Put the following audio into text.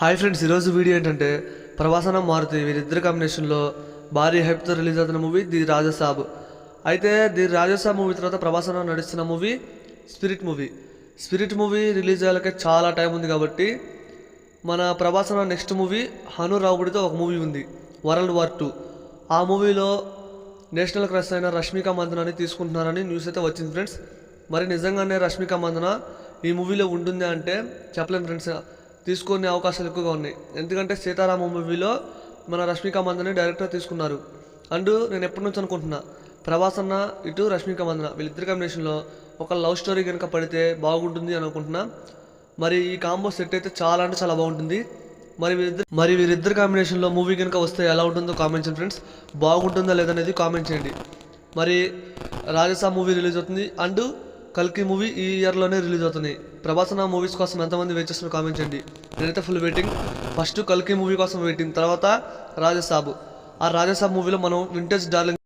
Hi friends, ఈరోజు video ఏంటంటే ప్రభాసన మారుతి వీరిద్దరి కాంబినేషన్లో భారీ హైప్తో రిలీజ్ అవుతున్న మూవీ ది రాజసాబ్. అయితే ది రాజసాబ్ మూవీ తర్వాత ప్రభాసన నడుస్తున్న మూవీ స్పిరిట్ మూవీ రిలీజ్ అయ్యాలకే చాలా టైం ఉంది. కాబట్టి మన ప్రభాసన నెక్స్ట్ మూవీ హను రావుడితో ఒక మూవీ ఉంది, వరల్డ్ వార్ 2. ఆ మూవీలో నేషనల్ క్రష్ అయిన రష్మిక మందనాని తీసుకుంటున్నారని న్యూస్ అయితే వచ్చింది ఫ్రెండ్స్. మరి నిజంగానే రష్మిక మందన ఈ మూవీలో ఉంటుంది అంటే చెప్పలేను ఫ్రెండ్స్. తీసుకునే అవకాశాలు ఎక్కువగా ఉన్నాయి. ఎందుకంటే సీతారామ మూవీలో మన రష్మిక మందన డైరెక్టర్ తీసుకున్నారు. అండ్ నేను ఎప్పటి నుంచి అనుకుంటున్నా, ప్రభాసన్న ఇటు రష్మిక మందన వీళ్ళిద్దరి కాంబినేషన్లో ఒక లవ్ స్టోరీ కనుక పడితే బాగుంటుంది అని అనుకుంటున్నా. మరి ఈ కాంబో సెట్ అయితే చాలా అంటే చాలా బాగుంటుంది. మరి వీరిద్దరు కాంబినేషన్లో మూవీ కనుక వస్తే ఎలా ఉంటుందో కామెంట్ చేయండి ఫ్రెండ్స్. బాగుంటుందా లేదనేది కామెంట్ చేయండి. మరి రాజసాబ్ మూవీ రిలీజ్ అవుతుంది అండ్ కల్కి మూవీ ఈ ఇయర్లోనే రిలీజ్ అవుతుంది. ప్రభాసన మూవీస్ కోసం ఎంతమంది వెయిట్ చేస్తున్నారు కామెంట్ చేయండి. నేనైతే ఫుల్ వెయిటింగ్. ఫస్ట్ కల్కి మూవీ కోసం వెయిటింగ్, తర్వాత రాజసాబ్. ఆ రాజసాబ్ మూవీలో మనం వింటేజ్ డార్లింగ్